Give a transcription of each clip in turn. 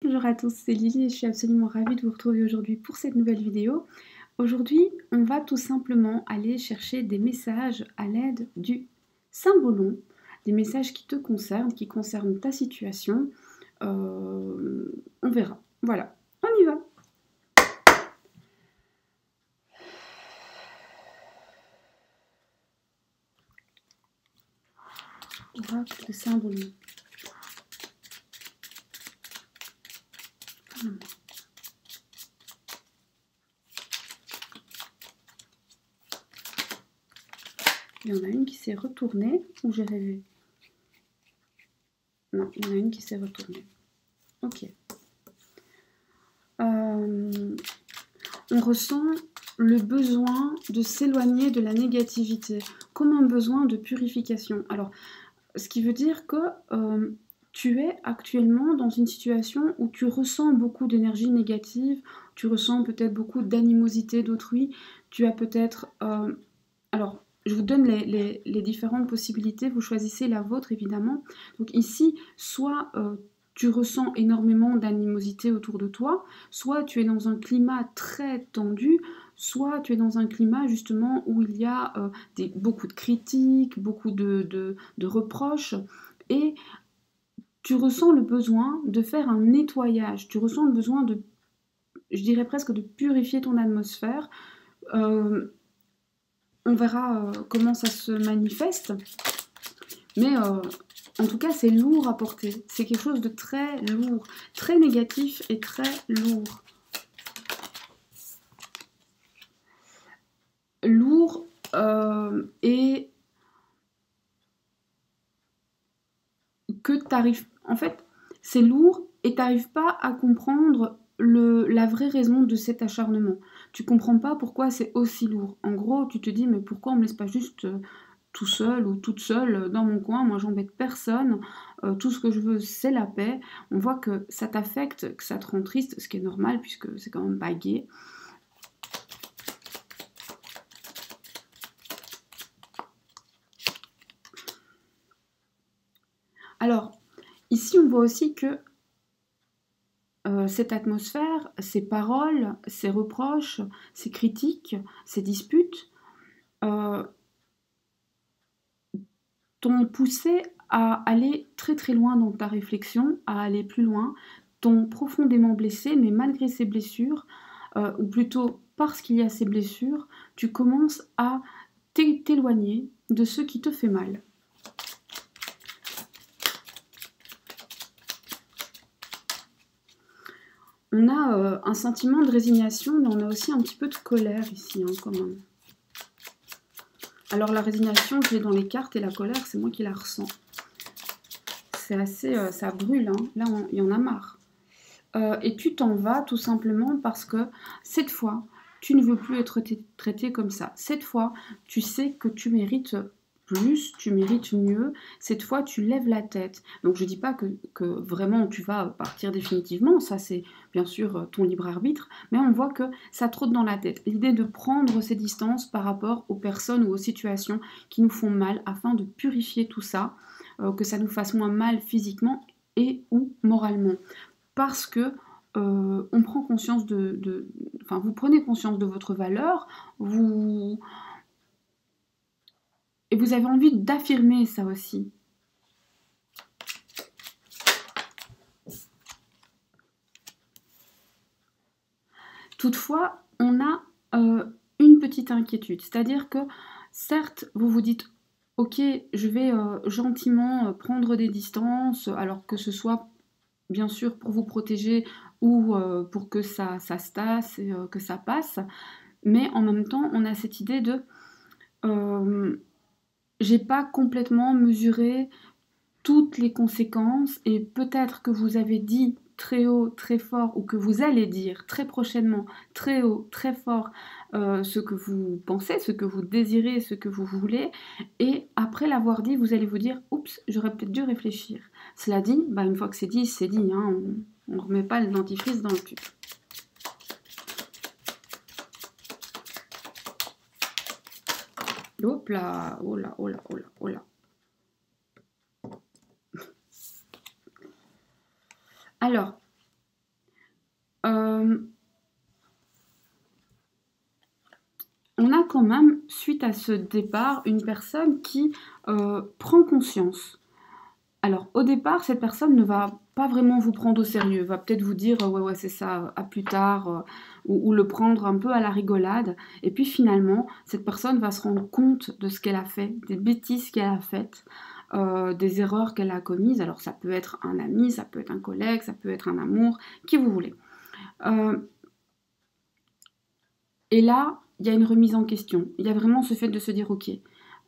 Bonjour à tous, c'est Lily et je suis absolument ravie de vous retrouver aujourd'hui pour cette nouvelle vidéo. Aujourd'hui, on va tout simplement aller chercher des messages à l'aide du symbolon, des messages qui te concernent, qui concernent ta situation. On verra. Voilà, on y va. Oracle de symbolon. Il y en a une qui s'est retournée ou j'ai rêvé? Non, il y en a une qui s'est retournée. Ok. On ressent le besoin de s'éloigner de la négativité, comme un besoin de purification. Alors, ce qui veut dire que tu es actuellement dans une situation où tu ressens beaucoup d'énergie négative, tu ressens peut-être beaucoup d'animosité d'autrui, tu as peut-être... alors, je vous donne les différentes possibilités, vous choisissez la vôtre évidemment. Donc ici, soit tu ressens énormément d'animosité autour de toi, soit tu es dans un climat très tendu, soit tu es dans un climat justement où il y a beaucoup de critiques, beaucoup de reproches, et tu ressens le besoin de faire un nettoyage, tu ressens le besoin de, je dirais presque, de purifier ton atmosphère. On verra comment ça se manifeste, mais en tout cas c'est lourd à porter, c'est quelque chose de très lourd, très négatif et très lourd. Lourd et que tu arrives... En fait, c'est lourd et tu n'arrives pas à comprendre la vraie raison de cet acharnement. Tu comprends pas pourquoi c'est aussi lourd. En gros, tu te dis, mais pourquoi on me laisse pas juste tout seul ou toute seule dans mon coin? Moi, j'embête personne. Tout ce que je veux, c'est la paix. On voit que ça t'affecte, que ça te rend triste, ce qui est normal puisque c'est quand même pas gai. Alors, ici, on voit aussi que cette atmosphère, ces paroles, ces reproches, ces critiques, ces disputes, t'ont poussé à aller très très loin dans ta réflexion, à aller plus loin, t'ont profondément blessé, mais malgré ces blessures, ou plutôt parce qu'il y a ces blessures, tu commences à t'éloigner de ce qui te fait mal. On a un sentiment de résignation, mais on a aussi un petit peu de colère ici, hein, quand même. Alors la résignation, je l'ai dans les cartes, et la colère, c'est moi qui la ressens. C'est assez... ça brûle, hein. Là, il y en a marre. Et tu t'en vas tout simplement parce que cette fois, tu ne veux plus être traité comme ça. Cette fois, tu sais que tu mérites plus, tu mérites mieux. Cette fois, tu lèves la tête. Donc, je ne dis pas que vraiment tu vas partir définitivement. Ça, c'est bien sûr ton libre arbitre. Mais on voit que ça trotte dans la tête. L'idée de prendre ses distances par rapport aux personnes ou aux situations qui nous font mal afin de purifier tout ça, que ça nous fasse moins mal physiquement et ou moralement. Parce que on prend conscience enfin, vous prenez conscience de votre valeur, et vous avez envie d'affirmer ça aussi. Toutefois, on a une petite inquiétude, c'est-à-dire que certes, vous vous dites ok, je vais gentiment prendre des distances, alors que ce soit bien sûr pour vous protéger ou pour que ça se tasse et que ça passe, mais en même temps, on a cette idée de j'ai pas complètement mesuré toutes les conséquences et peut-être que vous avez dit très haut, très fort, ou que vous allez dire très prochainement, très haut, très fort, ce que vous pensez, ce que vous désirez, ce que vous voulez, et après l'avoir dit, vous allez vous dire « Oups, j'aurais peut-être dû réfléchir ». Cela dit, bah, une fois que c'est dit, hein, on ne remet pas le dentifrice dans le cul. Hop là, oh là, oh là, oh là, oh là. Alors, On a quand même, suite à ce départ, une personne qui prend conscience. Alors, au départ, cette personne ne va pas vraiment vous prendre au sérieux, va peut-être vous dire ouais, ouais, c'est ça, à plus tard, ou le prendre un peu à la rigolade. Et puis finalement, cette personne va se rendre compte de ce qu'elle a fait, des bêtises qu'elle a faites, des erreurs qu'elle a commises. Alors, ça peut être un ami, ça peut être un collègue, ça peut être un amour, qui vous voulez. Et là, il y a une remise en question. Il y a vraiment ce fait de se dire, ok,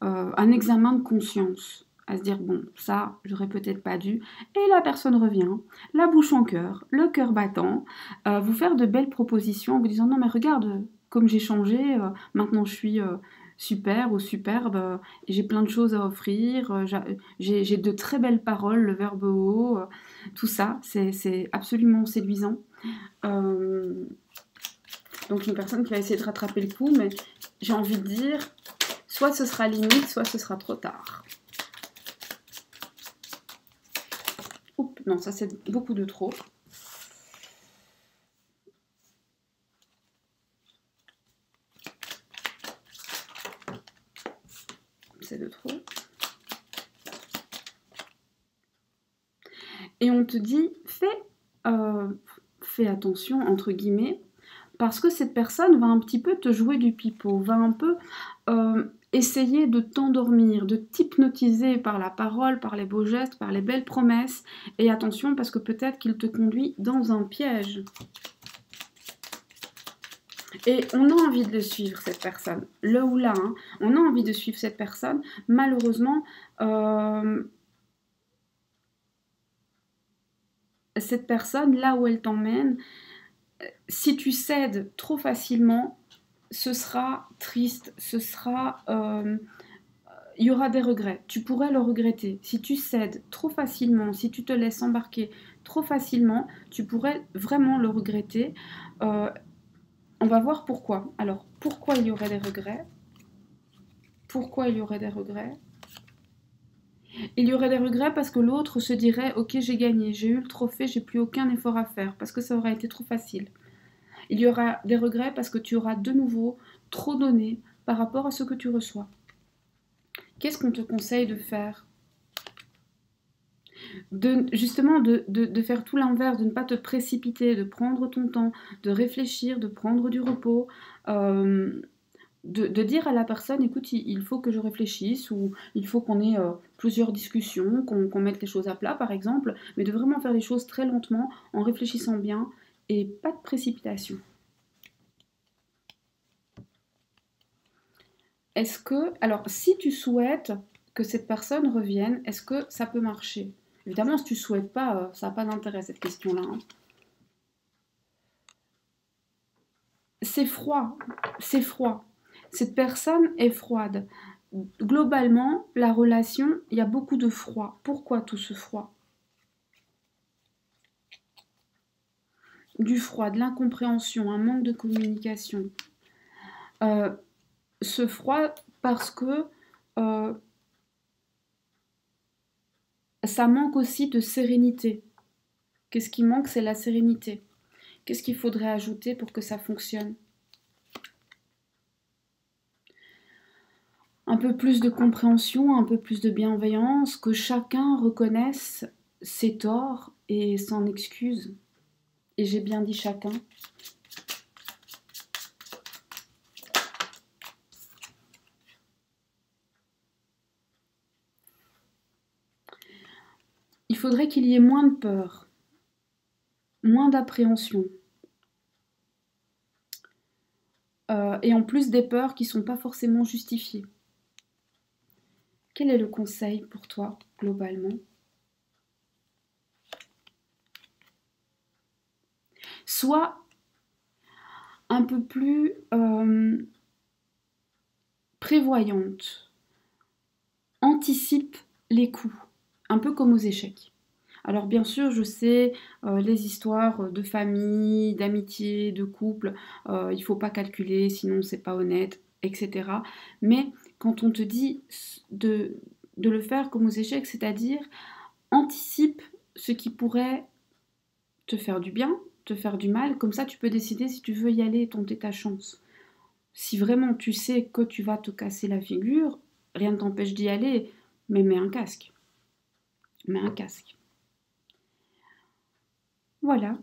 un examen de conscience, à se dire, bon, ça, j'aurais peut-être pas dû. Et la personne revient, la bouche en cœur, le cœur battant, vous faire de belles propositions en vous disant, non mais regarde, comme j'ai changé, maintenant je suis super ou superbe, j'ai plein de choses à offrir, j'ai de très belles paroles, le verbe haut, tout ça, c'est absolument séduisant. Donc une personne qui va essayer de rattraper le coup, mais j'ai envie de dire, soit ce sera limite, soit ce sera trop tard. Oups, non, ça c'est beaucoup de trop. C'est de trop. Et on te dit, fais attention, entre guillemets, parce que cette personne va un petit peu te jouer du pipeau, va un peu essayer de t'endormir, de t'hypnotiser par la parole, par les beaux gestes, par les belles promesses. Et attention, parce que peut-être qu'il te conduit dans un piège. Et on a envie de le suivre, cette personne, le ou là, hein, on a envie de suivre cette personne. Malheureusement, cette personne, là où elle t'emmène, si tu cèdes trop facilement, ce sera triste, il y aura des regrets. Tu pourrais le regretter. Si tu cèdes trop facilement, si tu te laisses embarquer trop facilement, tu pourrais vraiment le regretter. On va voir pourquoi. Alors, pourquoi il y aurait des regrets? Pourquoi il y aurait des regrets? Il y aurait des regrets parce que l'autre se dirait « Ok, j'ai gagné, j'ai eu le trophée, j'ai plus aucun effort à faire, parce que ça aurait été trop facile. » Il y aura des regrets parce que tu auras de nouveau trop donné par rapport à ce que tu reçois. Qu'est-ce qu'on te conseille de faire? Justement, de faire tout l'inverse, de ne pas te précipiter, de prendre ton temps, de réfléchir, de prendre du repos, de dire à la personne, écoute, il faut que je réfléchisse, ou il faut qu'on ait plusieurs discussions, qu'on mette les choses à plat, par exemple, mais de vraiment faire les choses très lentement, en réfléchissant bien, et pas de précipitation. Est-ce que, alors, si tu souhaites que cette personne revienne, est-ce que ça peut marcher? Évidemment, si tu souhaites pas, ça n'a pas d'intérêt, cette question-là. Hein. C'est froid, c'est froid. Cette personne est froide. Globalement, la relation, il y a beaucoup de froid. Pourquoi tout ce froid? Du froid, de l'incompréhension, un manque de communication. Ce froid parce que ça manque aussi de sérénité. Qu'est-ce qui manque? C'est la sérénité. Qu'est-ce qu'il faudrait ajouter pour que ça fonctionne? Un peu plus de compréhension, un peu plus de bienveillance, que chacun reconnaisse ses torts et s'en excuse. Et j'ai bien dit chacun. Il faudrait qu'il y ait moins de peur, moins d'appréhension. Et en plus des peurs qui ne sont pas forcément justifiées. Quel est le conseil pour toi, globalement? Sois un peu plus prévoyante. Anticipe les coups, un peu comme aux échecs. Alors bien sûr, je sais, les histoires de famille, d'amitié, de couple, il ne faut pas calculer, sinon c'est pas honnête, etc. Mais quand on te dit de le faire comme aux échecs, c'est-à-dire anticipe ce qui pourrait te faire du bien, te faire du mal. Comme ça, tu peux décider si tu veux y aller et tenter ta chance. Si vraiment tu sais que tu vas te casser la figure, rien ne t'empêche d'y aller, mais mets un casque. Mets un casque. Voilà.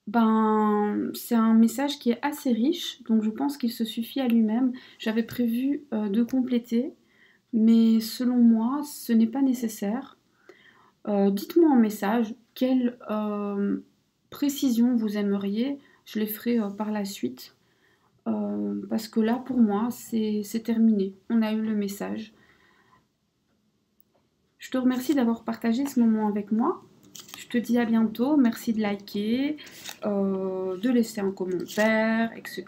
Ben, c'est un message qui est assez riche, donc je pense qu'il se suffit à lui-même. J'avais prévu de compléter, mais selon moi, ce n'est pas nécessaire. Dites-moi en message quelle précision vous aimeriez. Je les ferai par la suite. Parce que là, pour moi, c'est terminé. On a eu le message. Je te remercie d'avoir partagé ce moment avec moi. Je te dis à bientôt. Merci de liker, de laisser un commentaire, etc.,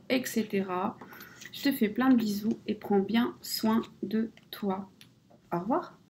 etc. Je te fais plein de bisous et prends bien soin de toi. Au revoir.